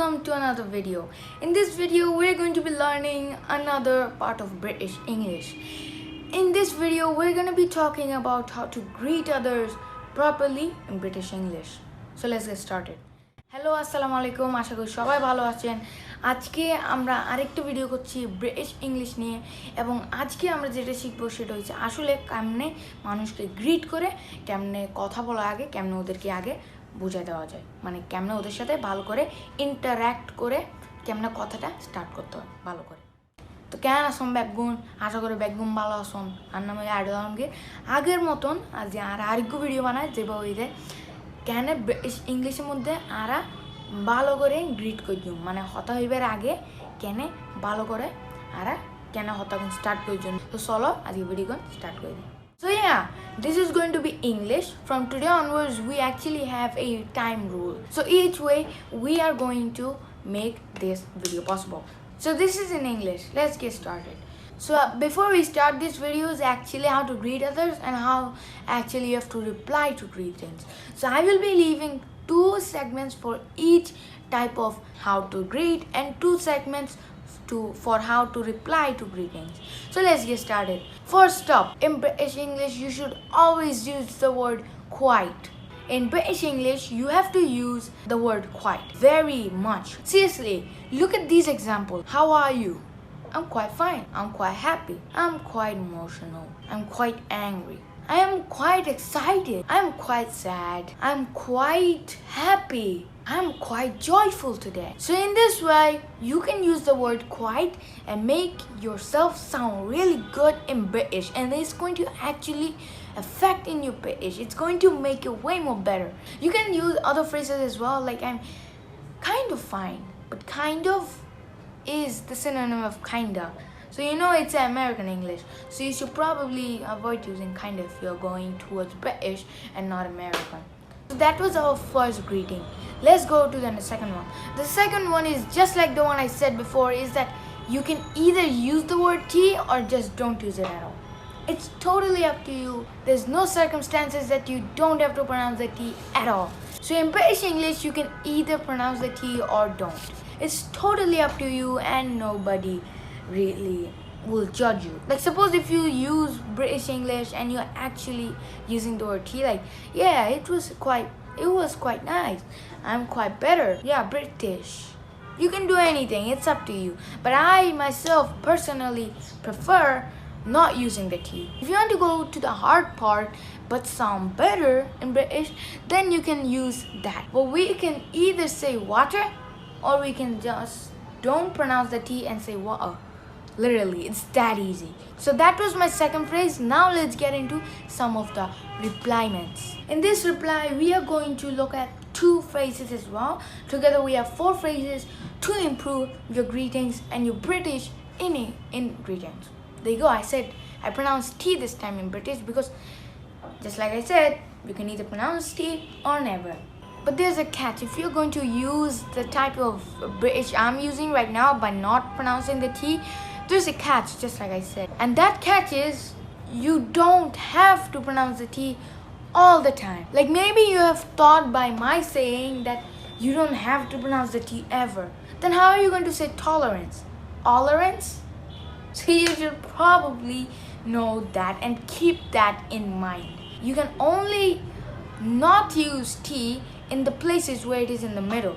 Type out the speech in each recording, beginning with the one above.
welcome to another video. In this video, we're going to be learning another part of British English. In this video, we're going to be talking about how to greet others properly in British English. So let's get started. Hello আসসালামু আলাইকুম, আশা করি সবাই ভালো আছেন। আজকে আমরা আরেকটা video করছি ব্রিটিশ ইংলিশ নিয়ে, এবং আজকে আমরা যেটা শিখবো সেটা হচ্ছে আসলে কেমনে মানুষকে গ্রিট করে, কেমনে কথা বলার আগে কেমনে ওদেরকে আগে বুঝাই দেওয়া যায়, মানে কেমনে ওদের সাথে ভালো করে ইন্টারঅ্যাক্ট করে কেমনে কথাটা স্টার্ট করতে হয় ভালো করে। তো কেন আসুন ব্যাকগুন, আশা করি ব্যাকগুন ভালো আসুন। আর নাম আইডল আলমগীর। আগের মতন আজ আরেকটু ভিডিও বানায় যেভাবে ওইদের কেন ইংলিশের মধ্যে আরা ভালো করে গ্রিট করি, মানে হতা হইবার আগে কেন ভালো করে আরা কেন হতাগুন স্টার্ট করি জন্য। তো চলো আজকে ভিডিওগুন স্টার্ট করে দিই। So yeah, this is going to be English. From today onwards, we actually have a time rule. So each way, we are going to make this video possible. So this is in English. Let's get started. So before we start, this video is actually how to greet others and how actually you have to reply to greetings. So I will be leaving 2 segments for each type of how to greet and 2 segments for how to reply to greetings. So let's get started. First up, in British English, you should always use the word quite. In British English, you have to use the word quite very much. Seriously, look at these examples. How are you? I'm quite fine. I'm quite happy. I'm quite emotional. I'm quite angry. I am quite excited. I'm quite sad. I'm quite happy. I'm quite joyful today. So in this way, you can use the word quite and make yourself sound really good in British, and it's going to actually affect in your British. It's going to make it way more better. You can use other phrases as well, like I'm kind of fine, but kind of is the synonym of kinda. So you know it's American English, so you should probably avoid using kinda if you're going towards British and not American. So that was our first greeting. Let's go to the second one. The second one is just like the one I said before, is that you can either use the word T or just don't use it at all. It's totally up to you. There's no circumstances that you don't have to pronounce the T at all. So in British English, you can either pronounce the T or don't. It's totally up to you, and nobody really will judge you. Like suppose if you use British English and you're actually using the word T, like yeah, it was quite nice. I'm quite better. Yeah, British. You can do anything. It's up to you. But I myself personally prefer not using the T. If you want to go to the hard part but sound better in British, then you can use that. But we can either say water, or we can just don't pronounce the T and say water. Literally, it's that easy. So that was my second phrase. Now let's get into some of the repliments. In this reply, we are going to look at 2 phrases as well. Together we have 4 phrases to improve your greetings and your British in greetings. There you go. I said I pronounced T this time in British because just like I said, you can either pronounce T or never. But there's a catch. If you're going to use the type of British I'm using right now by not pronouncing the T, there's a catch, just like I said. And that catch is you don't have to pronounce the T all the time. Like maybe you have thought by my saying that you don't have to pronounce the T ever. Then how are you going to say tolerance? Tolerance? So you should probably know that and keep that in mind. You can only not use T in the places where it is in the middle.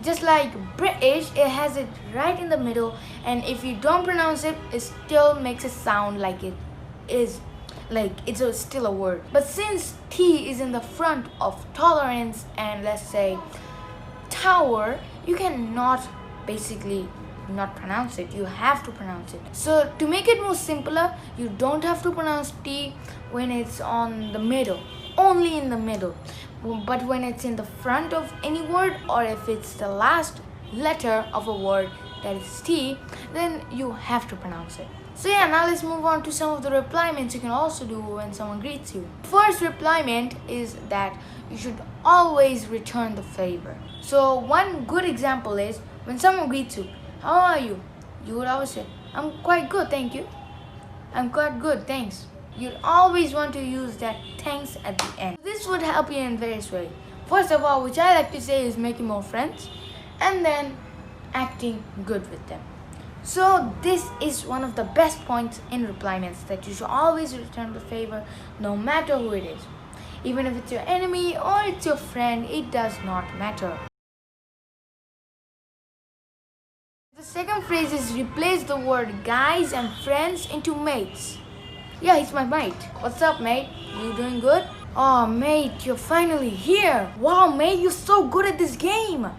Just like British, it has it right in the middle, and if you don't pronounce it, it still makes it sound like it is, like it's still a word. But since T is in the front of tolerance and let's say tower, you cannot basically not pronounce it. You have to pronounce it. So to make it more simpler, you don't have to pronounce T when it's on the middle, only in the middle. But when it's in the front of any word, or if it's the last letter of a word that is T, then you have to pronounce it. So yeah, now let's move on to some of the repliments you can also do when someone greets you. First repliment is that you should always return the favor. So one good example is when someone greets you, how are you? You would always say, I'm quite good, thank you. I'm quite good, thanks. You'd always want to use that thanks at the end. This would help you in various ways. First of all, which I like to say, is making more friends. And then acting good with them. So this is one of the best points in replyments, that you should always return the favor no matter who it is. Even if it's your enemy or it's your friend, it does not matter. The second phrase is replace the word guys and friends into mates. Yeah, he's my mate. What's up, mate? You doing good? Oh, mate, you're finally here. Wow, mate, you're so good at this game.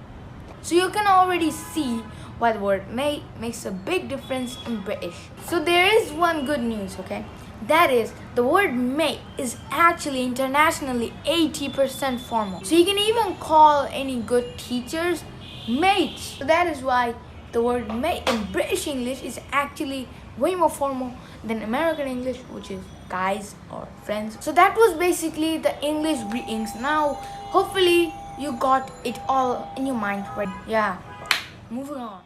So you can already see why the word mate makes a big difference in British. So there is one good news, okay? That is, the word mate is actually internationally 80% formal. So you can even call any good teachers mates. So that is why the word mate in British English is actually way more formal than American English, which is guys or friends. So that was basically the English greetings. Now, hopefully you got it all in your mind, right? Yeah, moving on.